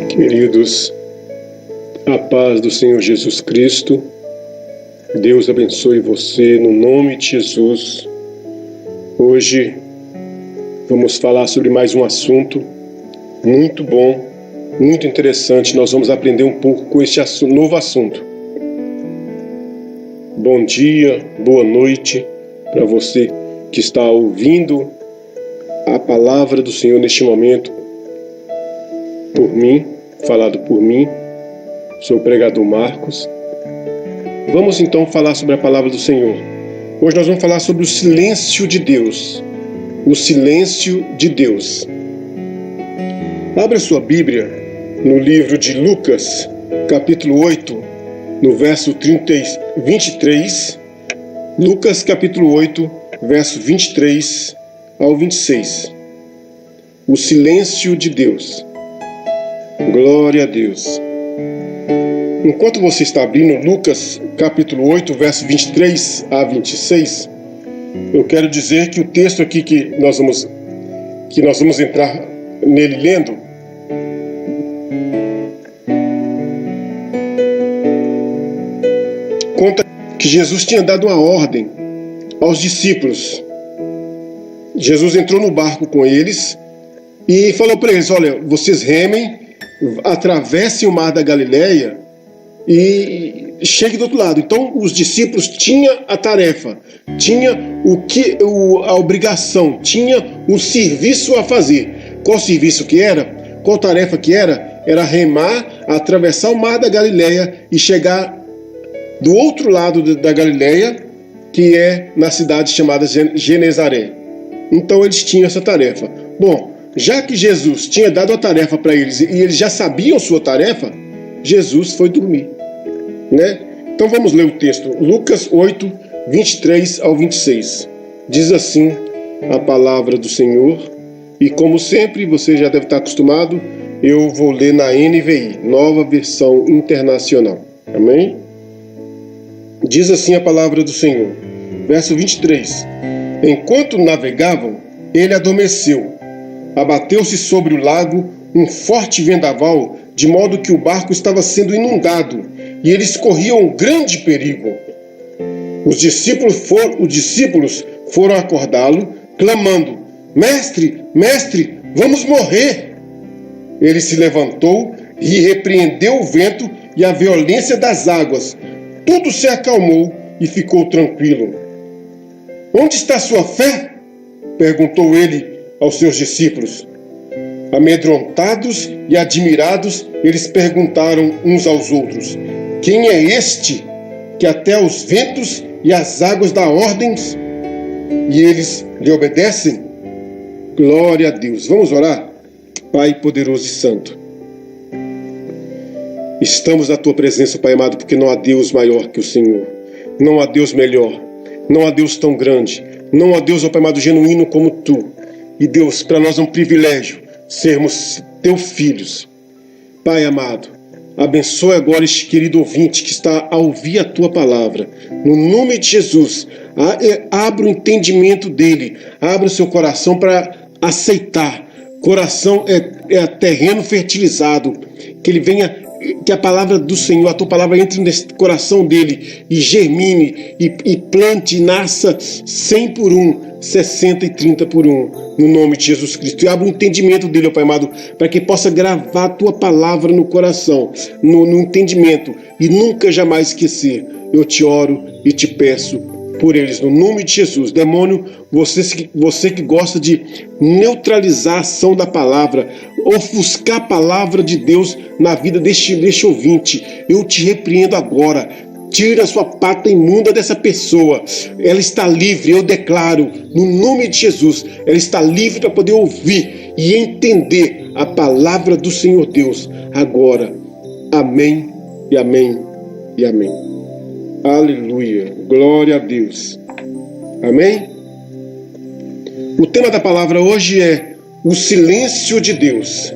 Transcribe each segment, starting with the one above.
Queridos, a paz do Senhor Jesus Cristo, Deus abençoe você no nome de Jesus. Hoje vamos falar sobre mais um assunto muito bom, muito interessante. Nós vamos aprender um pouco com este novo assunto. Bom dia, boa noite para você que está ouvindo a palavra do Senhor neste momento, falado por mim. Sou o pregador Marcos. Vamos então falar sobre a palavra do Senhor. Hoje nós vamos falar sobre o silêncio de Deus. O silêncio de Deus. Abra sua Bíblia no livro de Lucas, capítulo 8, no verso 23. Lucas, capítulo 8, verso 23 ao 26. O silêncio de Deus. Glória a Deus. Enquanto você está abrindo Lucas, capítulo 8, verso 23 a 26, eu quero dizer que o texto aqui que nós vamos entrar nele lendo, conta que Jesus tinha dado uma ordem aos discípulos. Jesus entrou no barco com eles e falou para eles: olha, vocês remem, atravessem o mar da Galileia e cheguem do outro lado. Então os discípulos tinham a tarefa, tinham a obrigação, tinham o serviço a fazer. Qual serviço que era? Qual tarefa que era? Era remar, atravessar o mar da Galileia e chegar do outro lado da Galileia, que é na cidade chamada Genezaré. Então eles tinham essa tarefa. Bom, já que Jesus tinha dado a tarefa para eles e eles já sabiam sua tarefa, Jesus foi dormir, né? Então vamos ler o texto. Lucas 8, 23 ao 26. Diz assim a palavra do Senhor. E como sempre, você já deve estar acostumado, eu vou ler na NVI, Nova Versão Internacional. Amém? Diz assim a palavra do Senhor. Verso 23. Enquanto navegavam, ele adormeceu. Abateu-se sobre o lago um forte vendaval, de modo que o barco estava sendo inundado, e eles corriam um grande perigo. Os discípulos foram acordá-lo, clamando: Mestre, mestre, vamos morrer! Ele se levantou e repreendeu o vento e a violência das águas. Tudo se acalmou e ficou tranquilo. Onde está sua fé? Perguntou ele aos seus discípulos. Amedrontados e admirados, eles perguntaram uns aos outros: quem é este que até os ventos e as águas dá ordens? E eles lhe obedecem? Glória a Deus. Vamos orar? Pai poderoso e santo, estamos na tua presença, Pai amado, porque não há Deus maior que o Senhor. Não há Deus melhor. Não há Deus tão grande. Não há Deus, ó Pai amado, genuíno como tu. E Deus, para nós é um privilégio sermos teus filhos. Pai amado, abençoe agora este querido ouvinte que está a ouvir a tua palavra. No nome de Jesus, abra o entendimento dele. Abra o seu coração para aceitar. Coração é terreno fertilizado. Que ele venha, que a palavra do Senhor, a tua palavra entre nesse coração dele e germine e plante e nasça 100 por 1, 60 e 30 por 1, no nome de Jesus Cristo. E abra o entendimento dele, ó Pai amado, para que possa gravar a tua palavra no coração, no entendimento, e nunca jamais esquecer. Eu te oro e te peço por eles, no nome de Jesus. Demônio, você que gosta de neutralizar a ação da palavra, ofuscar a palavra de Deus na vida deste ouvinte, eu te repreendo agora. Tira a sua pata imunda dessa pessoa. Ela está livre, eu declaro, no nome de Jesus, ela está livre para poder ouvir e entender a palavra do Senhor Deus agora. Amém e amém e amém. Aleluia, glória a Deus. Amém? O tema da palavra hoje é o silêncio de Deus.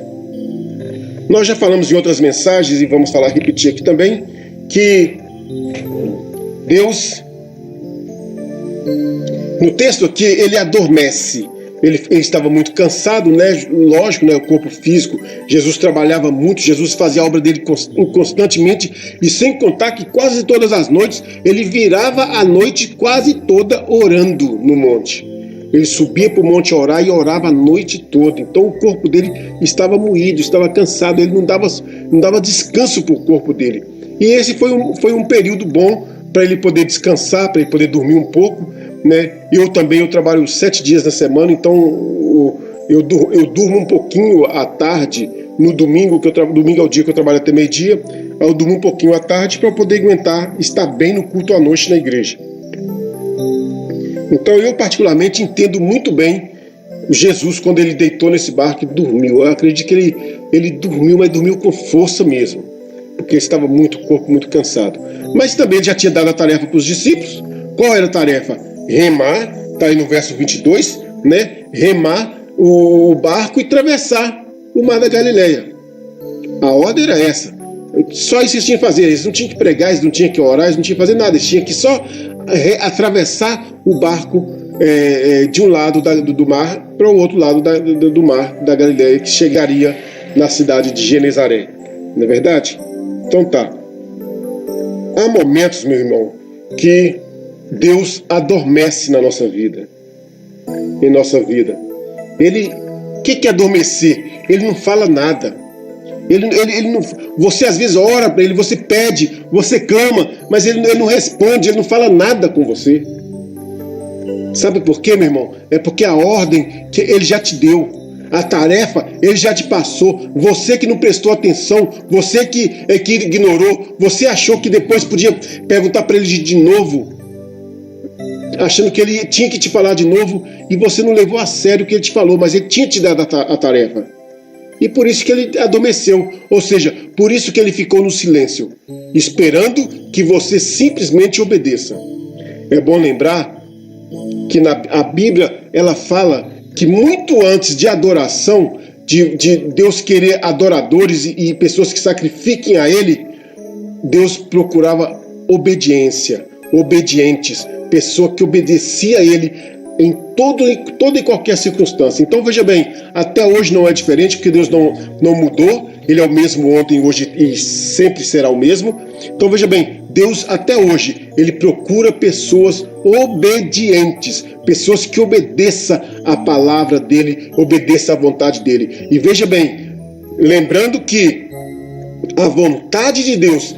Nós já falamos em outras mensagens e vamos repetir aqui também, que Deus, no texto aqui, ele adormece. ele estava muito cansado, né? Lógico, né? O corpo físico. Jesus trabalhava muito, Jesus fazia a obra dele constantemente, e sem contar que quase todas as noites ele virava a noite quase toda orando no monte. Ele subia para o monte orar e orava a noite toda. Então o corpo dele estava moído, estava cansado, ele não dava descanso para o corpo dele. E esse foi um período bom para ele poder descansar, para ele poder dormir um pouco, né? Eu trabalho 7 dias na semana, então eu durmo um pouquinho à tarde, no domingo, domingo é o dia que eu trabalho até meio-dia, eu durmo um pouquinho à tarde para poder aguentar estar bem no culto à noite na igreja. Então eu particularmente entendo muito bem Jesus quando ele deitou nesse barco e dormiu. Eu acredito que ele dormiu, mas dormiu com força mesmo, porque estava o corpo muito cansado. Mas também ele já tinha dado a tarefa para os discípulos. Qual era a tarefa? Remar, está aí no verso 22, né? Remar o barco e atravessar o mar da Galileia. A ordem era essa. Só isso eles tinham que fazer. Eles não tinham que pregar, eles não tinham que orar, eles não tinham que fazer nada. Eles tinham que só atravessar o barco de um lado do mar para o outro lado do mar da Galileia, que chegaria na cidade de Genezaré. Não é verdade? Então tá. Há momentos, meu irmão, que Deus adormece na nossa vida. Em nossa vida. O que é adormecer? Ele não fala nada. Ele não, você às vezes ora para ele, você pede, você clama, mas ele não responde, ele não fala nada com você. Sabe por quê, meu irmão? É porque a ordem que ele já te deu, a tarefa ele já te passou. Você que não prestou atenção, você que ignorou, você achou que depois podia perguntar para ele de novo, achando que ele tinha que te falar de novo, e você não levou a sério o que ele te falou, mas ele tinha te dado a tarefa. E por isso que ele adormeceu, ou seja, por isso que ele ficou no silêncio, esperando que você simplesmente obedeça. É bom lembrar que a Bíblia ela fala que muito antes de adoração, de Deus querer adoradores e pessoas que sacrifiquem a Ele, Deus procurava obedientes, pessoa que obedecia a Ele em toda e qualquer circunstância. Então veja bem, até hoje não é diferente, porque Deus não mudou, Ele é o mesmo ontem, hoje e sempre será o mesmo. Então veja bem, Deus até hoje, Ele procura pessoas obedientes, pessoas que obedeçam a palavra dEle, obedeçam à vontade dEle. E veja bem, lembrando que a vontade de Deus,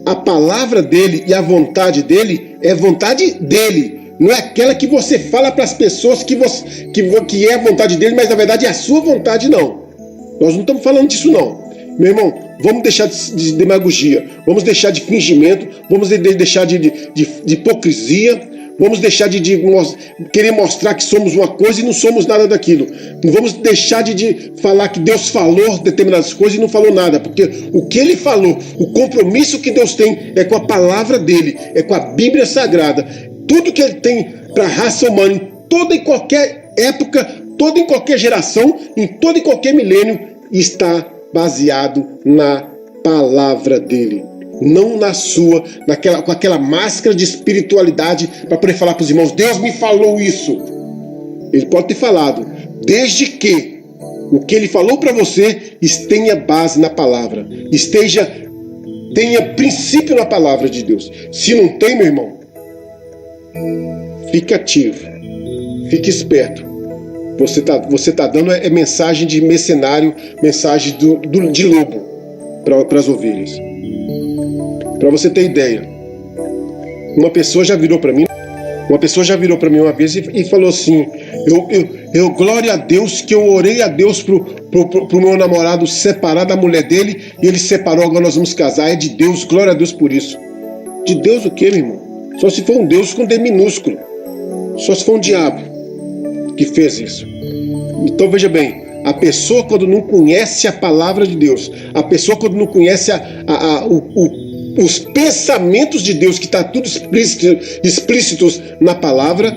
a palavra dEle e a vontade dEle é vontade dEle. Não é aquela que você fala para as pessoas que é a vontade dele, mas na verdade é a sua vontade, não. Nós não estamos falando disso, não. Meu irmão, vamos deixar de demagogia, vamos deixar de fingimento, vamos deixar de hipocrisia, vamos deixar de querer mostrar que somos uma coisa e não somos nada daquilo. Vamos deixar de falar que Deus falou determinadas coisas e não falou nada, porque o que Ele falou, o compromisso que Deus tem é com a palavra dEle, é com a Bíblia Sagrada. Tudo que Ele tem para a raça humana, em toda e qualquer época, toda e qualquer geração, em todo e qualquer milênio, está baseado na palavra dEle. Não na sua, com aquela máscara de espiritualidade para poder falar para os irmãos, Deus me falou isso. Ele pode ter falado, desde que o que Ele falou para você tenha base na palavra, tenha princípio na palavra de Deus. Se não tem, meu irmão, fique ativo, fique esperto. Você tá dando mensagem de mercenário, mensagem de lobo para as ovelhas. Para você ter ideia, uma pessoa já virou para mim uma vez e falou assim: eu glória a Deus que eu orei a Deus pro meu namorado separar da mulher dele e ele separou, agora nós vamos casar. É de Deus, glória a Deus por isso. De Deus o quê, meu irmão? Só se for um Deus com D minúsculo. Só se for um diabo que fez isso. Então veja bem, a pessoa quando não conhece a palavra de Deus, a pessoa quando não conhece os pensamentos de Deus, que está tudo explícitos na palavra,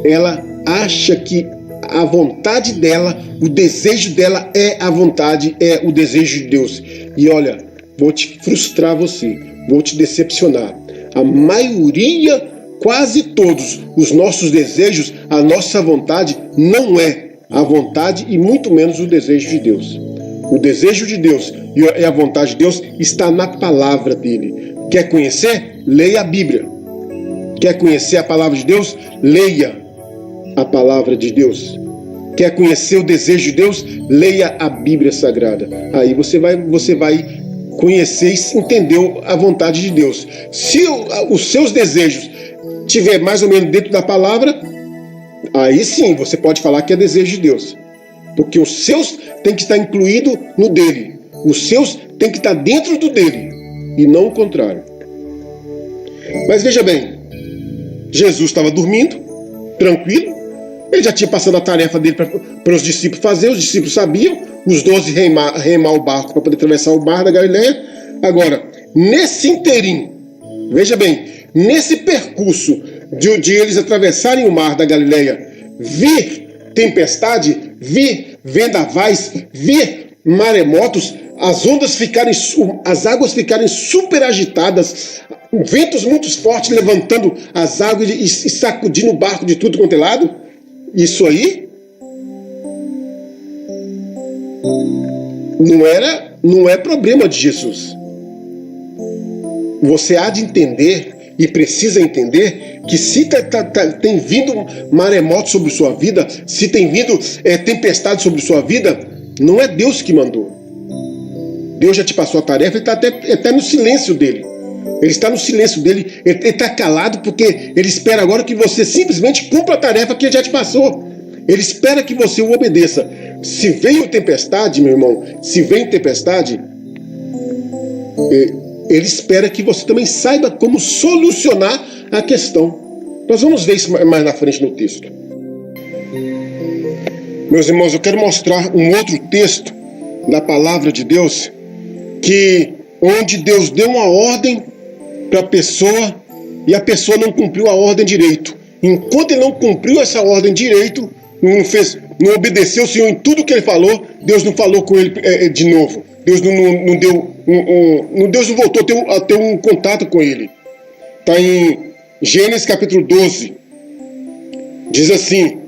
ela acha que a vontade dela, o desejo dela é o desejo de Deus. E olha, vou te frustrar você, vou te decepcionar. A maioria, quase todos os nossos desejos, a nossa vontade não é a vontade e muito menos o desejo de Deus. O desejo de Deus e a vontade de Deus está na palavra dele. Quer conhecer? Leia a Bíblia. Quer conhecer a palavra de Deus? Leia a palavra de Deus. Quer conhecer o desejo de Deus? Leia a Bíblia Sagrada. Aí você vai conhecer e entender a vontade de Deus. Se os seus desejos estiver mais ou menos dentro da palavra, aí sim você pode falar que é desejo de Deus. Porque os seus tem que estar incluído no dele. Os seus tem que estar dentro do dele. E não o contrário. Mas veja bem, Jesus estava dormindo, tranquilo. Ele já tinha passado a tarefa dele para os discípulos fazer. Os discípulos sabiam. Os 12 remar o barco para poder atravessar o mar da Galileia. Agora, nesse interim, veja bem, nesse percurso de eles atravessarem o mar da Galileia, vir tempestade, vir vendavais, vir maremotos, as águas ficarem super agitadas, ventos muito fortes levantando as águas e sacudindo o barco de tudo quanto é lado. Isso aí não é problema de Jesus. Você há de entender e precisa entender que se tem vindo maremoto sobre sua vida, se tem vindo tempestade sobre sua vida, não é Deus que mandou. Deus já te passou a tarefa, ele está até no silêncio dele. Ele está no silêncio dele, ele está calado porque ele espera agora que você simplesmente cumpra a tarefa que ele já te passou. Ele espera que você o obedeça. Se veio tempestade, meu irmão, se vem tempestade, ele espera que você também saiba como solucionar a questão. Nós vamos ver isso mais na frente no texto. Meus irmãos, eu quero mostrar um outro texto da palavra de Deus, onde Deus deu uma ordem para a pessoa e a pessoa não cumpriu a ordem direito. Enquanto ele não cumpriu essa ordem direito, não obedeceu o Senhor em tudo que ele falou, Deus não falou com ele de novo. Deus Deus não voltou a ter um contato com ele. Está em Gênesis capítulo 12. Diz assim: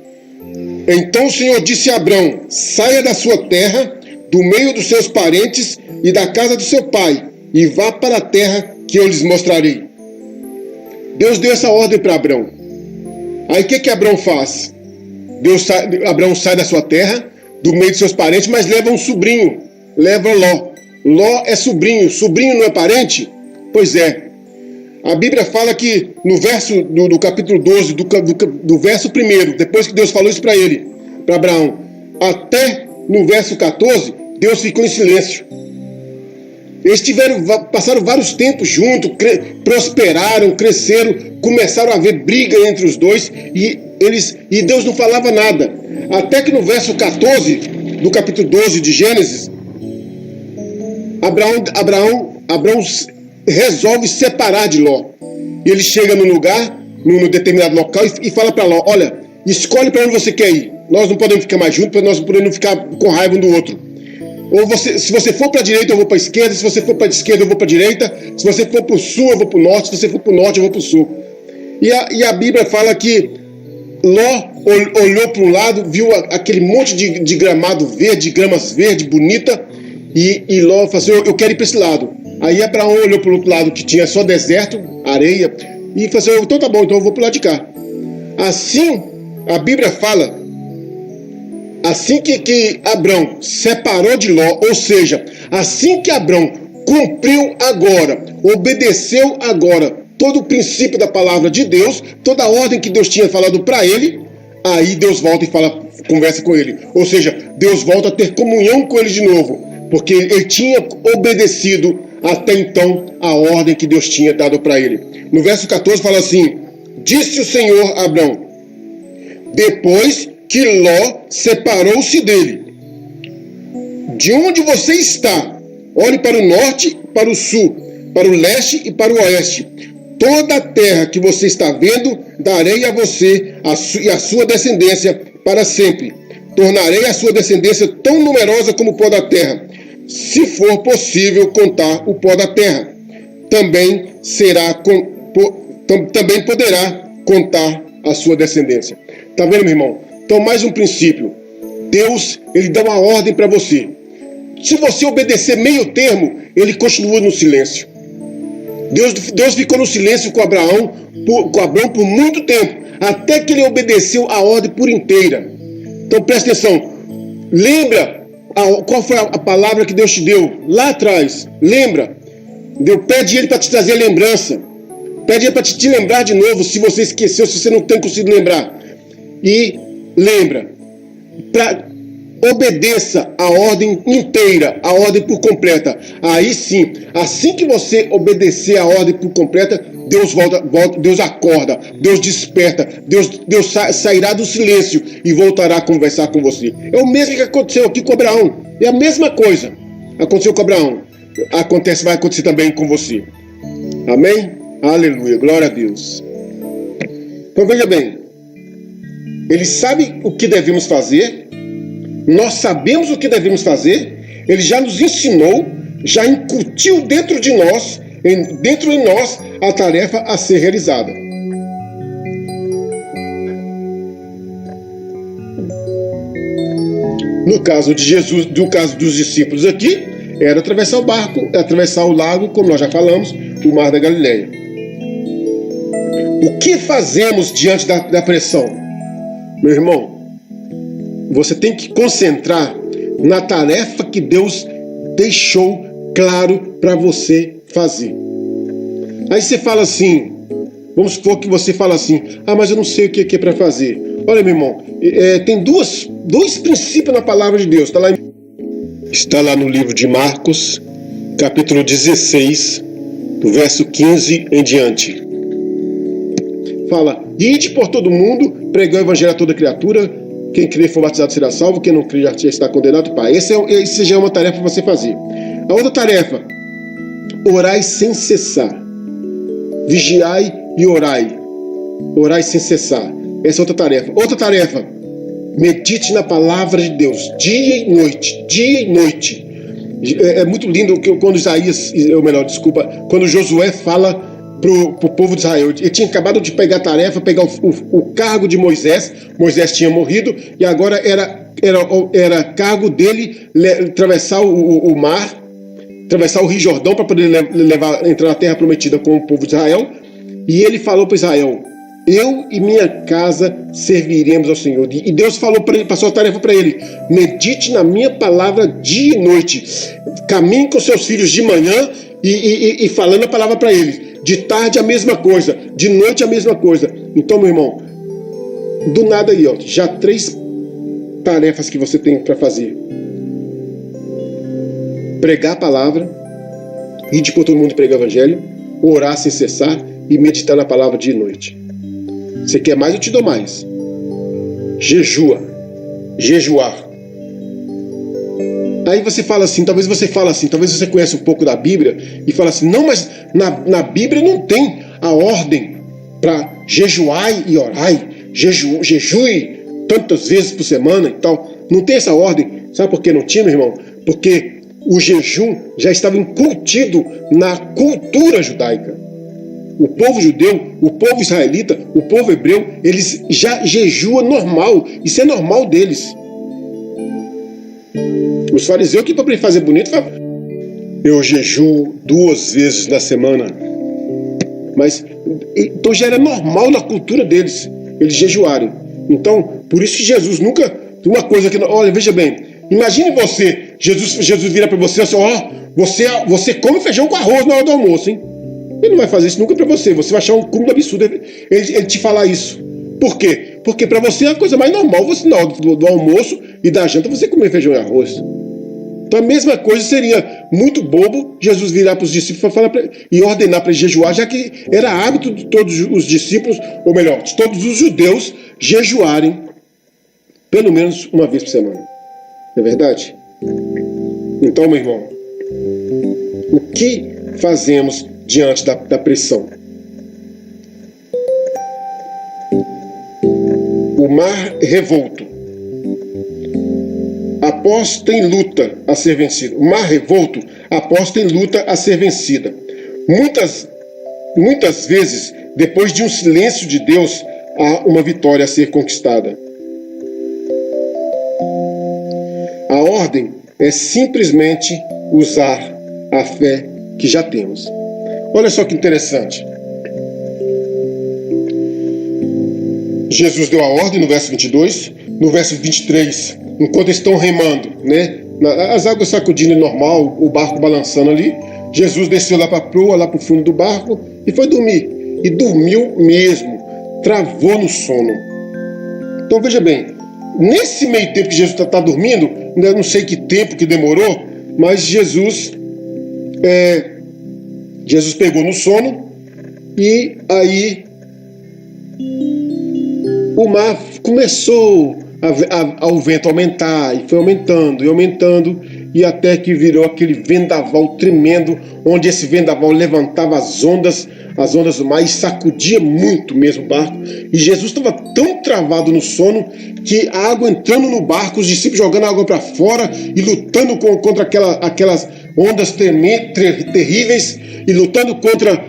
Então o Senhor disse a Abrão: saia da sua terra, do meio dos seus parentes e da casa do seu pai, e vá para a terra que eu lhes mostrarei. Deus deu essa ordem para Abrão. Aí o que Abrão faz? Abrão sai da sua terra, do meio dos seus parentes, mas leva um sobrinho, leva Ló. Ló é sobrinho, sobrinho não é parente? Pois é. A Bíblia fala que no verso do capítulo 12, do verso 1, depois que Deus falou isso para ele, para Abraão, até no verso 14, Deus ficou em silêncio. Eles passaram vários tempos juntos, prosperaram, cresceram, começaram a haver briga entre os dois e Deus não falava nada. Até que no verso 14 do capítulo 12 de Gênesis, Abraão resolve separar de Ló. E ele chega num lugar, num determinado local, e fala para Ló: olha, escolhe para onde você quer ir. Nós não podemos ficar mais juntos, nós não podemos ficar com raiva um do outro. Ou se você for para a direita, eu vou para a esquerda. Se você for para a esquerda, eu vou para a direita. Se você for para o sul, eu vou para o norte. Se você for para o norte, eu vou para o sul. E a Bíblia fala que Ló olhou para um lado, viu aquele monte de gramado verde, gramas verdes, bonita, e Ló falou assim: eu quero ir para esse lado. Aí Abraão olhou para o outro lado, que tinha só deserto, areia, e falou assim: então tá bom, então eu vou para o lado de cá. Assim, a Bíblia fala, assim que Abrão separou de Ló, ou seja, assim que Abrão cumpriu agora, obedeceu agora todo o princípio da palavra de Deus, toda a ordem que Deus tinha falado para ele, aí Deus volta e conversa com ele. Ou seja, Deus volta a ter comunhão com ele de novo, porque ele tinha obedecido até então a ordem que Deus tinha dado para ele. No verso 14 fala assim: disse o Senhor a Abrão, depois que Ló separou-se dele: de onde você está, olhe para o norte, para o sul, para o leste e para o oeste. Toda a terra que você está vendo, darei a você e a sua descendência para sempre. Tornarei a sua descendência tão numerosa como o pó da terra, se for possível contar o pó da terra. Também poderá contar a sua descendência. Está vendo, meu irmão? Então, mais um princípio. Deus, ele dá uma ordem para você. Se você obedecer meio termo, ele continua no silêncio. Deus ficou no silêncio com Abraão por muito tempo, até que ele obedeceu a ordem por inteira. Então presta atenção, lembra qual foi a palavra que Deus te deu lá atrás. Lembra, pede ele para te trazer lembrança, pede ele para te lembrar de novo, se você esqueceu, se você não tem conseguido lembrar. E lembra, obedeça a ordem inteira, a ordem por completa. Aí sim, assim que você obedecer a ordem por completa, Deus volta, Deus acorda, Deus desperta, Deus sairá do silêncio e voltará a conversar com você. É o mesmo que aconteceu aqui com Abraão. É a mesma coisa. Aconteceu com Abraão. Vai acontecer também com você. Amém? Aleluia, glória a Deus. Então veja bem, ele sabe o que devemos fazer. Nós sabemos o que devemos fazer, ele já nos ensinou, já incutiu dentro de nós, a tarefa a ser realizada. No caso de Jesus, no caso dos discípulos aqui, era atravessar o barco, atravessar o lago, como nós já falamos, o Mar da Galileia. O que fazemos diante da pressão? Meu irmão, você tem que concentrar na tarefa que Deus deixou claro para você fazer. Aí você fala assim, vamos supor que você fala assim, mas eu não sei o que é para fazer. Olha, meu irmão, tem dois princípios na palavra de Deus. Está lá no livro de Marcos, capítulo 16, do verso 15 em diante. Fala, ide por todo mundo, pregai o evangelho a toda criatura. Quem crer for batizado será salvo, quem não crer já está condenado. Pai, essa já é uma tarefa para você fazer. A outra tarefa, orai sem cessar. Vigiai e orai. Orai sem cessar. Essa é outra tarefa. Outra tarefa, medite na palavra de Deus, dia e noite. Dia e noite. É muito lindo quando quando Josué fala pro povo de Israel. Ele tinha acabado de pegar a tarefa, pegar o cargo de Moisés. Moisés tinha morrido e agora era cargo dele atravessar o mar, atravessar o Rio Jordão para poder entrar na terra prometida com o povo de Israel. E ele falou para Israel, eu e minha casa serviremos ao Senhor. E Deus falou para ele, passou a tarefa para ele, medite na minha palavra dia e noite, caminhe com seus filhos de manhã e falando a palavra para eles. De tarde a mesma coisa, de noite a mesma coisa. Então, meu irmão, do nada aí, já 3 tarefas que você tem para fazer. Pregar a palavra, ir por todo mundo pregar o evangelho, orar sem cessar e meditar na palavra dia e noite. Você quer mais, eu te dou mais. Jejuar. Aí você fala assim, talvez você conhece um pouco da Bíblia e fala assim, não, mas na Bíblia não tem a ordem para jejuar e orar, jejue tantas vezes por semana e tal. Não tem essa ordem. Sabe por que não tinha, meu irmão? Porque o jejum já estava incutido na cultura judaica. O povo judeu, o povo israelita, o povo hebreu, eles já jejuam normal. Isso é normal deles. Os fariseus que para fazer bonito falam, eu jejuo 2 vezes na semana. Mas então já era normal na cultura deles, eles jejuarem. Então, por isso que Jesus nunca, uma coisa que, olha, veja bem, imagine você, Jesus vira para você assim, você come feijão com arroz na hora do almoço, hein? Ele não vai fazer isso nunca para você, você vai achar um cúmulo absurdo ele te falar isso. Por quê? Porque para você é a coisa mais normal, você na hora do almoço e da janta, você comer feijão e arroz. Então a mesma coisa seria muito bobo Jesus virar para os discípulos e ordenar para eles jejuar, já que era hábito de todos os discípulos, ou melhor, de todos os judeus, jejuarem pelo menos uma vez por semana. Não é verdade? Então, meu irmão, o que fazemos diante da pressão? O mar revolto aposta em luta a ser vencida. O mar revolto aposta em luta a ser vencida. Muitas vezes, depois de um silêncio de Deus, há uma vitória a ser conquistada. ordem é simplesmente usar a fé que já temos. Olha só que interessante. Jesus deu a ordem no verso 22, no verso 23, enquanto estão remando, né? As águas sacudindo normal, o barco balançando ali, Jesus desceu lá para a proa, lá para o fundo do barco e foi dormir. E dormiu mesmo, travou no sono. Então veja bem, nesse meio tempo que Jesus está dormindo, ainda não sei que tempo que demorou, mas Jesus pegou no sono e aí o mar começou ao vento aumentar, e foi aumentando e aumentando, e até que virou aquele vendaval tremendo, onde esse vendaval levantava as ondas do mar e sacudia muito mesmo o barco. E Jesus estava tão travado no sono que a água entrando no barco, os discípulos jogando a água para fora e lutando contra aquelas ondas terríveis, e lutando contra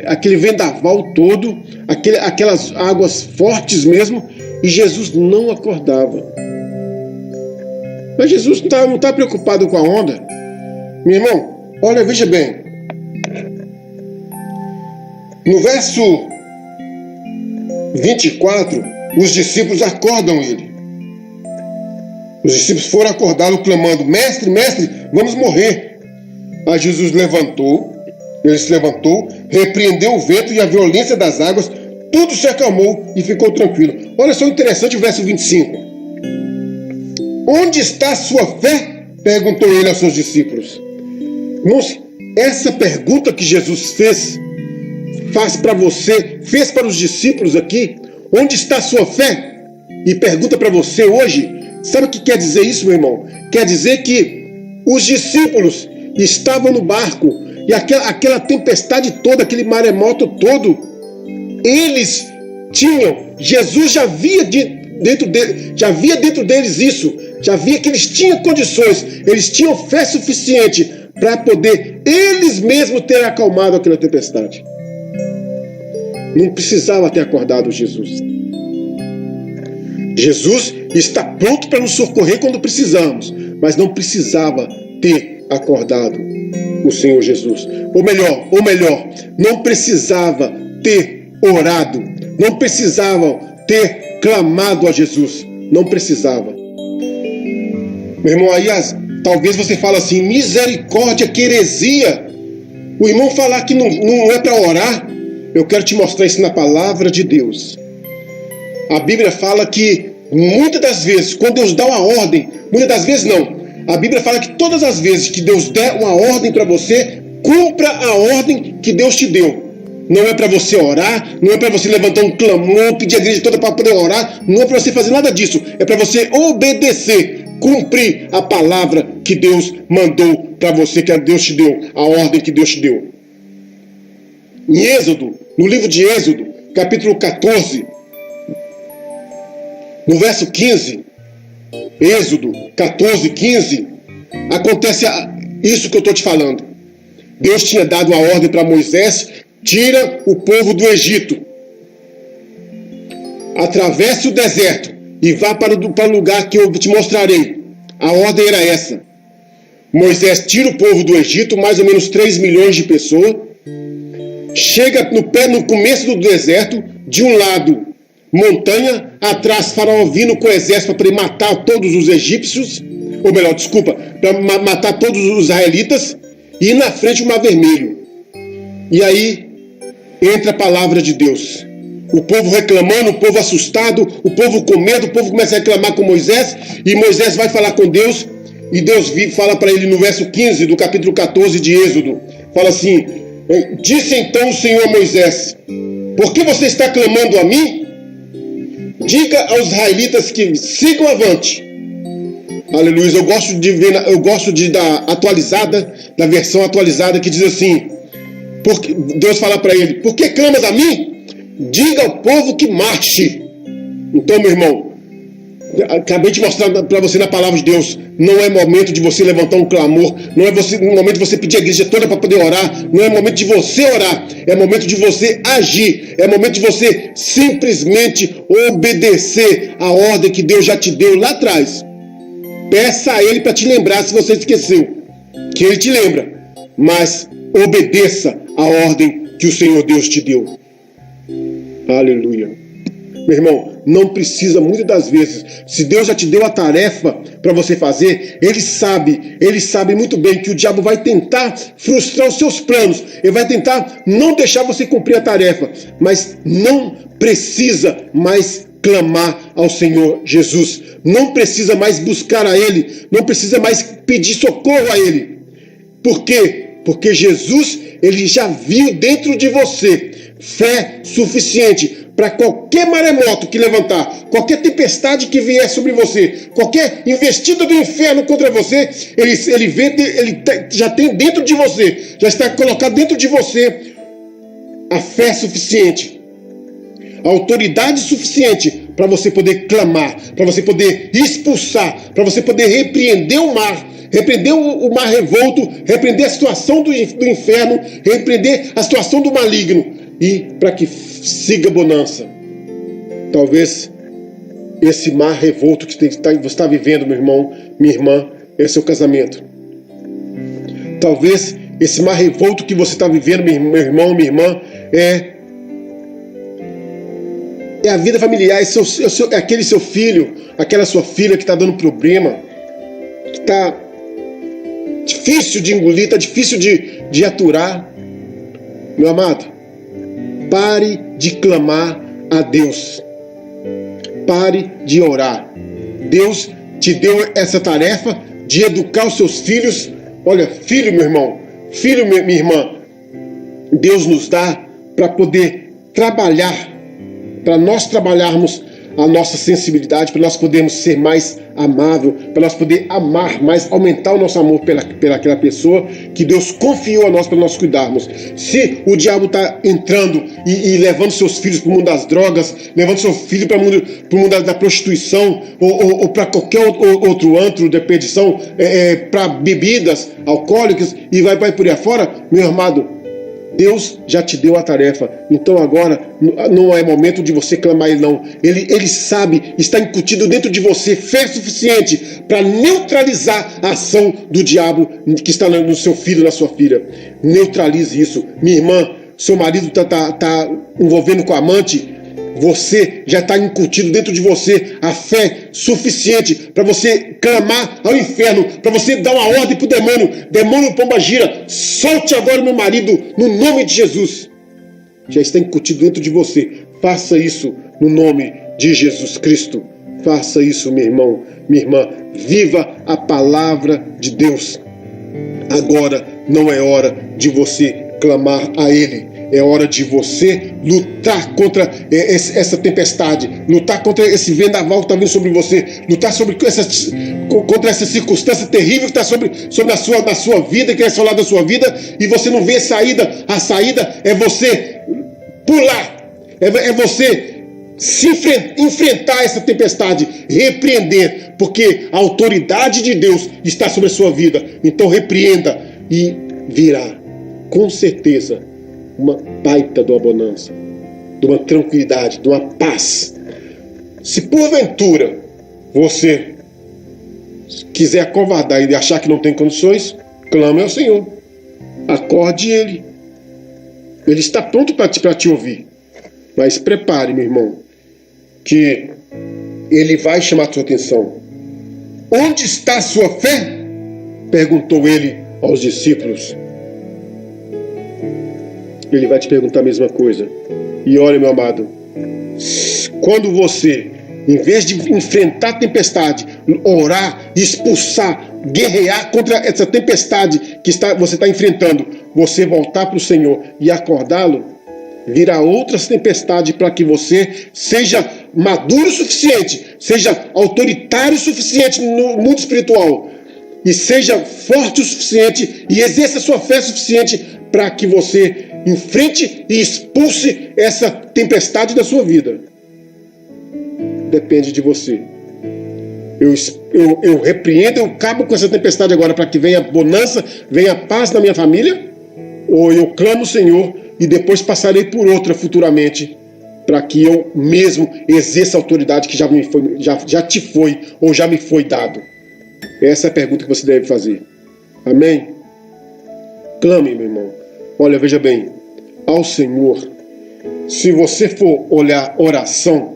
aquele vendaval todo, aquelas águas fortes mesmo, e Jesus não acordava. Mas Jesus não está preocupado com a onda. Meu irmão, olha, veja bem. No verso 24, os discípulos acordam ele. Os discípulos foram acordá-lo clamando: mestre, mestre, vamos morrer. Aí Jesus ele se levantou, repreendeu o vento e a violência das águas, tudo se acalmou e ficou tranquilo. Olha só interessante o verso 25. Onde está a sua fé? Perguntou ele aos seus discípulos. Irmãos, essa pergunta que Jesus fez para os discípulos aqui, onde está a sua fé? E pergunta para você hoje, sabe o que quer dizer isso, meu irmão? Quer dizer que os discípulos estavam no barco, e aquela tempestade toda, aquele maremoto todo, eles tinham, Jesus já havia dentro deles isso, já via que eles tinham condições, eles tinham fé suficiente para poder eles mesmos ter acalmado aquela tempestade. Não precisava ter acordado Jesus. Jesus está pronto para nos socorrer quando precisamos, mas não precisava ter acordado o Senhor Jesus. Ou melhor, não precisava ter orado, não precisavam ter clamado a Jesus, não precisava. Meu irmão, aí talvez você fale assim: misericórdia, que heresia. O irmão falar que não é para orar. Eu quero te mostrar isso na palavra de Deus. A Bíblia fala que muitas das vezes, quando Deus dá uma ordem, muitas das vezes não, a Bíblia fala que todas as vezes que Deus der uma ordem para você, cumpra a ordem que Deus te deu. Não é para você orar, não é para você levantar um clamor, pedir a igreja toda para poder orar, não é para você fazer nada disso, é para você obedecer, cumprir a palavra que Deus mandou para você, que Deus te deu, a ordem que Deus te deu. Em Êxodo, no livro de Êxodo, capítulo 14, no verso 15, Êxodo 14, 15, acontece isso que eu estou te falando. Deus tinha dado uma ordem para Moisés: tira o povo do Egito, atravesse o deserto e vá para o lugar que eu te mostrarei. A ordem era essa. Moisés tira o povo do Egito, mais ou menos 3 milhões de pessoas, chega no começo do deserto, de um lado montanha, atrás Faraó vindo com o exército para matar todos os egípcios, ou melhor, desculpa, para matar todos os israelitas, e na frente o Mar Vermelho. E aí entra a palavra de Deus. O povo reclamando, o povo assustado, o povo com medo, o povo começa a reclamar com Moisés, e Moisés vai falar com Deus, e Deus fala para ele no verso 15 do capítulo 14 de Êxodo, fala assim: disse então o Senhor a Moisés: por que você está clamando a mim? Diga aos israelitas que sigam avante. Aleluia. Eu gosto de dar atualizada, da versão atualizada, que diz assim: porque Deus fala para ele: por que clamas a mim? Diga ao povo que marche. Então, meu irmão, Acabei de mostrar para você na palavra de Deus. Não é momento de você levantar um clamor. Não é momento de você pedir a igreja toda para poder orar. Não é momento de você orar. É momento de você agir. É momento de você simplesmente obedecer a ordem que Deus já te deu lá atrás. Peça a Ele para te lembrar se você esqueceu. Que Ele te lembra. Mas obedeça a ordem que o Senhor Deus te deu. Aleluia. Meu irmão, não precisa muitas das vezes. Se Deus já te deu a tarefa para você fazer, Ele sabe muito bem que o diabo vai tentar frustrar os seus planos. Ele vai tentar não deixar você cumprir a tarefa. Mas não precisa mais clamar ao Senhor Jesus. Não precisa mais buscar a Ele. Não precisa mais pedir socorro a Ele. Por quê? Porque Jesus, Ele já viu dentro de você fé suficiente para qualquer maremoto que levantar, qualquer tempestade que vier sobre você, qualquer investida do inferno contra você, ele já tem dentro de você, já está colocado dentro de você a fé suficiente, a autoridade suficiente para você poder clamar, para você poder expulsar, para você poder repreender o mar. Repreender o mar revolto, repreender a situação do inferno, repreender a situação do maligno, e para que siga bonança. Talvez esse mar revolto que você está vivendo, meu irmão, minha irmã, é seu casamento. Talvez esse mar revolto que você está vivendo, meu irmão, minha irmã, é a vida familiar, é aquele seu filho, aquela sua filha que está dando problema, que está difícil de engolir, está difícil de aturar. Meu amado, pare de clamar a Deus. Pare de orar. Deus te deu essa tarefa de educar os seus filhos. Olha, filho, meu irmão, filho, minha irmã, Deus nos dá para poder trabalhar, para nós trabalharmos a nossa sensibilidade, para nós podermos ser mais amável, para nós poder amar mais, aumentar o nosso amor pelaquela pessoa que Deus confiou a nós para nós cuidarmos. Se o diabo está entrando e levando seus filhos para o mundo das drogas, levando seu filho para o mundo da prostituição ou para qualquer outro antro de perdição, para bebidas alcoólicas e vai por aí afora, meu amado, Deus já te deu a tarefa. Então agora não é momento de você clamar Ele, não. Ele sabe, está incutido dentro de você fé suficiente para neutralizar a ação do diabo que está no seu filho, na sua filha. Neutralize isso. Minha irmã, seu marido está envolvendo com a amante, você já está incutido dentro de você a fé suficiente para você clamar ao inferno, para você dar uma ordem para o demônio. Demônio pombagira, solte agora meu marido no nome de Jesus. Já está incutido dentro de você. Faça isso no nome de Jesus Cristo. Faça isso, meu irmão, minha irmã. Viva a palavra de Deus. Agora não é hora de você clamar a Ele. É hora de você lutar contra essa tempestade, lutar contra esse vendaval que está vindo sobre você, lutar contra essa circunstância terrível que está sobre na sua vida, que é ao lado da sua vida, e você não vê saída. A saída é você pular, é você enfrentar essa tempestade, repreender, porque a autoridade de Deus está sobre a sua vida. Então repreenda e virá, com certeza, uma baita de uma bonança, de uma tranquilidade, de uma paz. Se porventura você quiser acovardar e achar que não tem condições, clame ao Senhor, acorde Ele. Ele está pronto para te ouvir. Mas prepare, meu irmão, que Ele vai chamar a sua atenção. Onde está a sua fé? Perguntou Ele aos discípulos. Ele vai te perguntar a mesma coisa. E olha, meu amado, quando você, em vez de enfrentar a tempestade, orar, expulsar, guerrear contra essa tempestade que você está enfrentando, você voltar para o Senhor e acordá-lo, virá outras tempestades para que você seja maduro o suficiente, seja autoritário o suficiente no mundo espiritual e seja forte o suficiente e exerça sua fé suficiente para que você enfrente e expulse essa tempestade da sua vida. Depende de você. eu repreendo, eu acabo com essa tempestade agora para que venha bonança, venha paz na minha família? Ou eu clamo o Senhor e depois passarei por outra futuramente, para que eu mesmo exerça a autoridade que já te foi ou já me foi dado? Essa é a pergunta que você deve fazer. Amém? Clame, meu irmão. Olha, veja bem, ao Senhor, se você for olhar oração,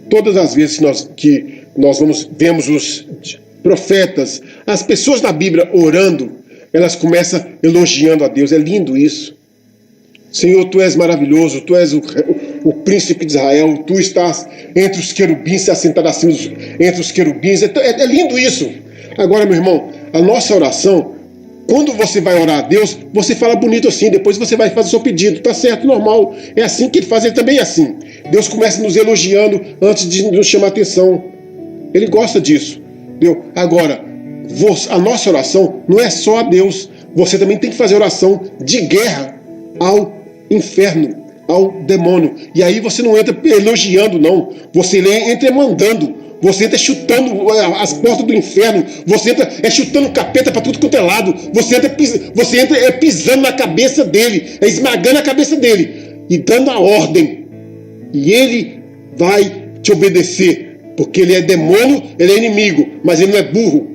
todas as vezes que nós vemos os profetas, as pessoas da Bíblia orando, elas começam elogiando a Deus. É lindo isso. Senhor, tu és maravilhoso, tu és o príncipe de Israel, tu estás entre os querubins, se assentado assim entre os querubins. É lindo isso. Agora, meu irmão, a nossa oração, quando você vai orar a Deus, você fala bonito assim, depois você vai fazer o seu pedido, tá certo, normal. É assim que ele faz, ele também é assim. Deus começa nos elogiando antes de nos chamar a atenção. Ele gosta disso. Entendeu? Agora, a nossa oração não é só a Deus. Você também tem que fazer oração de guerra ao inferno, ao demônio. E aí você não entra elogiando, não. Você entra mandando. Você entra chutando as portas do inferno. Você entra chutando capeta para tudo quanto é lado. Você entra pisando na cabeça dele, esmagando a cabeça dele e dando a ordem. E ele vai te obedecer, porque ele é demônio, ele é inimigo, mas ele não é burro.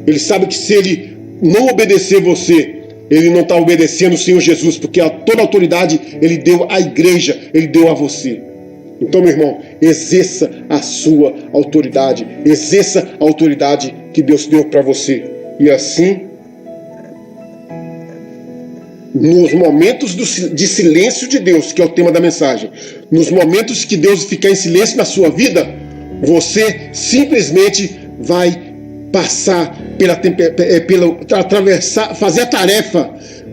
Ele sabe que se ele não obedecer você, ele não está obedecendo o Senhor Jesus, porque toda a autoridade ele deu à igreja, ele deu a você. Então, meu irmão, exerça a sua autoridade, exerça a autoridade que Deus deu para você. E assim, nos momentos de silêncio de Deus, que é o tema da mensagem, nos momentos que Deus ficar em silêncio na sua vida, você simplesmente vai passar atravessar, fazer a tarefa.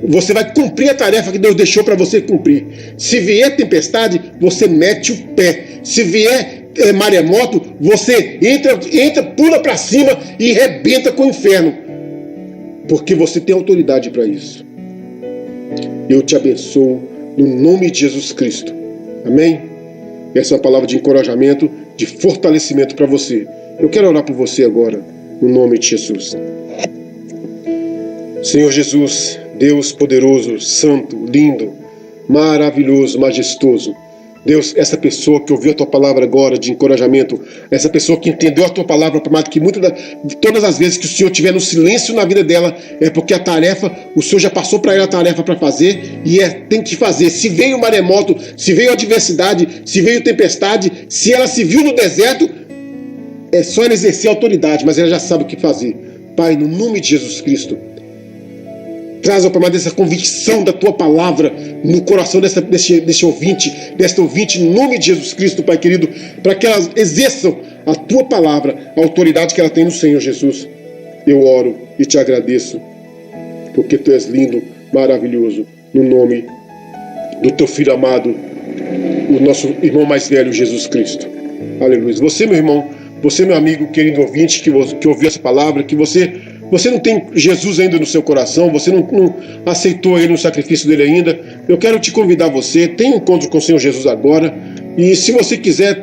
Você vai cumprir a tarefa que Deus deixou para você cumprir. Se vier tempestade, você mete o pé. Se vier maremoto, você entra, pula para cima e rebenta com o inferno. Porque você tem autoridade para isso. Eu te abençoo no nome de Jesus Cristo. Amém? Essa é uma palavra de encorajamento, de fortalecimento para você. Eu quero orar por você agora, no nome de Jesus. Senhor Jesus, Deus poderoso, santo, lindo, maravilhoso, majestoso. Deus, essa pessoa que ouviu a tua palavra agora de encorajamento, essa pessoa que entendeu a tua palavra, Pai, que todas as vezes que o Senhor estiver no silêncio na vida dela, é porque a tarefa, o Senhor já passou para ela a tarefa para fazer e tem que fazer. Se veio maremoto, se veio adversidade, se veio tempestade, se ela se viu no deserto, é só ela exercer a autoridade, mas ela já sabe o que fazer. Pai, no nome de Jesus Cristo, traz, ó Pai, dessa convicção da tua palavra no coração desse ouvinte, desta ouvinte, em nome de Jesus Cristo, Pai querido, para que elas exerçam a tua palavra, a autoridade que ela tem no Senhor Jesus. Eu oro e te agradeço, porque tu és lindo, maravilhoso, no nome do teu filho amado, o nosso irmão mais velho, Jesus Cristo. Aleluia. Você, meu irmão, você, meu amigo, querido ouvinte, que ouviu essa palavra, que você não tem Jesus ainda no seu coração, você não aceitou ele no sacrifício dele ainda, eu quero te convidar você, tenha um encontro com o Senhor Jesus agora, e se você quiser,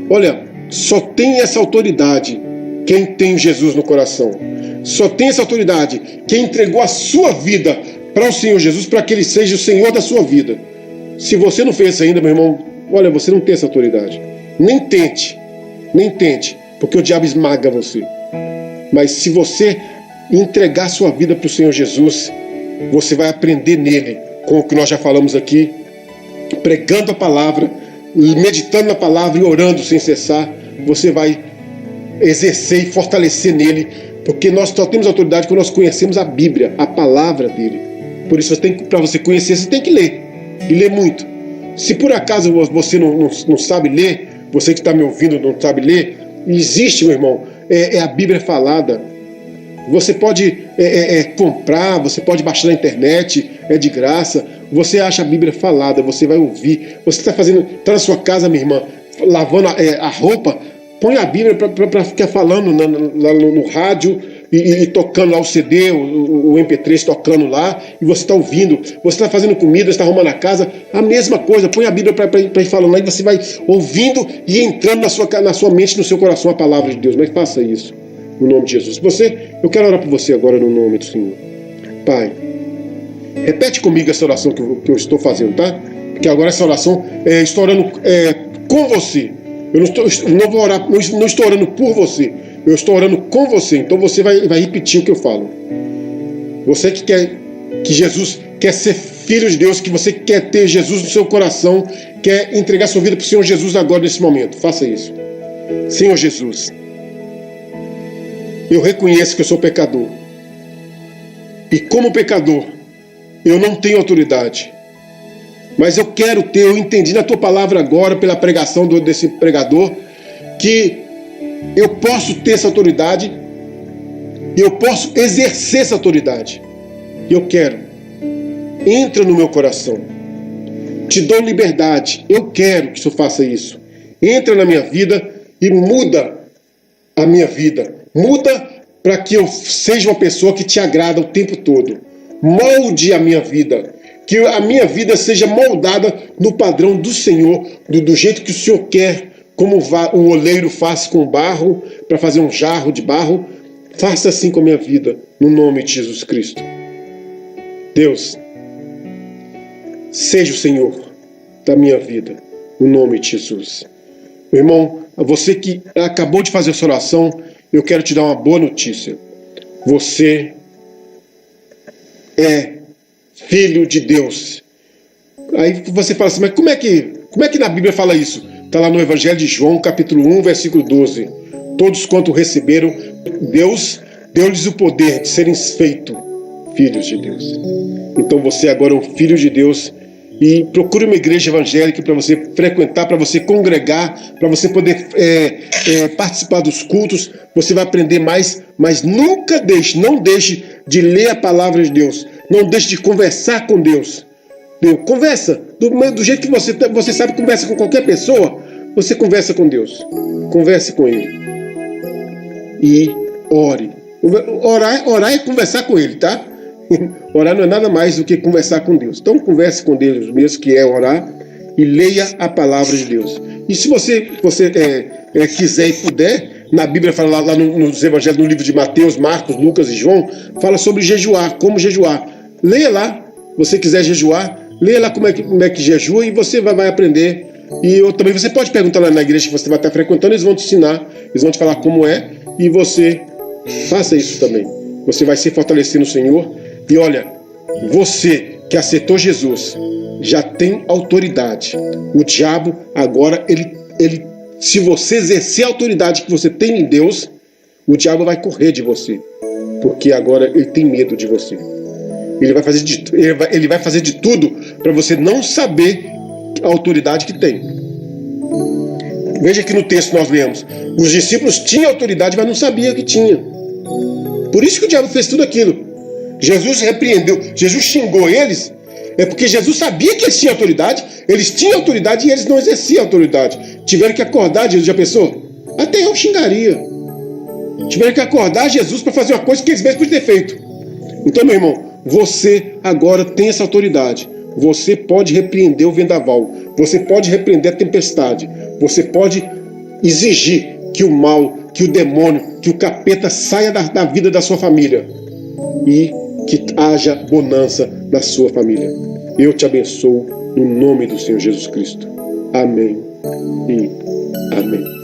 olha, só tem essa autoridade quem tem Jesus no coração, só tem essa autoridade quem entregou a sua vida para o Senhor Jesus, para que ele seja o Senhor da sua vida. Se você não fez isso ainda, meu irmão, olha, você não tem essa autoridade, nem tente, porque o diabo esmaga você. Mas se você entregar sua vida para o Senhor Jesus, você vai aprender nele, com o que nós já falamos aqui, pregando a palavra, meditando na palavra e orando sem cessar. Você vai exercer e fortalecer nele, porque nós só temos autoridade quando nós conhecemos a Bíblia, a palavra dele. Por isso, para você conhecer, você tem que ler, e ler muito. Se por acaso você não sabe ler, você que está me ouvindo não sabe ler, existe, meu irmão, é a Bíblia falada. Você pode comprar, você pode baixar na internet, é de graça. Você acha a Bíblia falada, você vai ouvir. Você está na sua casa, minha irmã, lavando a roupa, põe a Bíblia para ficar falando no rádio e tocando lá o CD, o MP3 tocando lá, e você está ouvindo, você está fazendo comida, está arrumando a casa, a mesma coisa, põe a Bíblia para ir falando lá, e você vai ouvindo e entrando na sua mente, no seu coração, a palavra de Deus. Mas faça isso, no nome de Jesus. Eu quero orar por você agora, no nome do Senhor. Pai, repete comigo essa oração que eu estou fazendo, tá? Porque agora essa oração, estou orando com você. Eu não vou orar, não estou orando por você. Eu estou orando com você. Então você vai repetir o que eu falo. Você que quer que Jesus quer ser filho de Deus, que você quer ter Jesus no seu coração, quer entregar sua vida para o Senhor Jesus agora nesse momento. Faça isso. Senhor Jesus, eu reconheço que eu sou pecador. E como pecador, eu não tenho autoridade. Mas eu entendi na tua palavra agora, pela pregação desse pregador, que eu posso ter essa autoridade, e eu posso exercer essa autoridade. E eu quero. Entra no meu coração. Te dou liberdade. Eu quero que o Senhor faça isso. Entra na minha vida e muda a minha vida. Muda para que eu seja uma pessoa que te agrada o tempo todo. Molde a minha vida. Que a minha vida seja moldada no padrão do Senhor, do jeito que o Senhor quer, como o oleiro faz com barro, para fazer um jarro de barro. Faça assim com a minha vida, no nome de Jesus Cristo. Deus, seja o Senhor da minha vida, no nome de Jesus. Meu irmão, você que acabou de fazer essa oração, eu quero te dar uma boa notícia. Você é filho de Deus. Aí você fala assim, mas como é que na Bíblia fala isso? Está lá no Evangelho de João, capítulo 1, versículo 12. Todos quanto receberam, Deus deu-lhes o poder de serem feitos filhos de Deus. Então você agora é um filho de Deus, e procure uma igreja evangélica para você frequentar, para você congregar, para você poder participar dos cultos. Você vai aprender mais, mas nunca não deixe de ler a palavra de Deus. Não deixe de conversar com Deus. Conversa do jeito que você sabe, conversa com qualquer pessoa. Você conversa com Deus. Converse com Ele. E ore. Orar é conversar com Ele, tá? Orar não é nada mais do que conversar com Deus. Então converse com Deus mesmo, que é orar, e leia a palavra de Deus. E se você quiser e puder, na Bíblia fala lá nos evangelhos, no livro de Mateus, Marcos, Lucas e João, fala sobre jejuar, como jejuar. Leia lá, se você quiser jejuar, leia lá como é que jejua, e você vai aprender. E também você pode perguntar lá na igreja que você vai estar frequentando, eles vão te ensinar, eles vão te falar como é, e você faça isso também. Você vai se fortalecer no Senhor. E olha, você que aceitou Jesus já tem autoridade. O diabo agora, se você exercer a autoridade que você tem em Deus, o diabo vai correr de você, porque agora ele tem medo de você. Ele vai fazer de tudo para você não saber a autoridade que tem. Veja que no texto nós lemos, os discípulos tinham autoridade, mas não sabiam que tinha. Por isso que o diabo fez tudo aquilo. Jesus repreendeu, Jesus xingou eles, porque Jesus sabia que eles tinham autoridade e eles não exerciam autoridade. Tiveram que acordar Jesus, já pensou? Até eu xingaria. Tiveram que acordar Jesus para fazer uma coisa que eles mesmos podiam ter feito. Então, meu irmão, você agora tem essa autoridade. Você pode repreender o vendaval. Você pode repreender a tempestade. Você pode exigir que o mal, que o demônio, que o capeta saia da vida da sua família. E que haja bonança na sua família. Eu te abençoo no nome do Senhor Jesus Cristo. Amém e amém.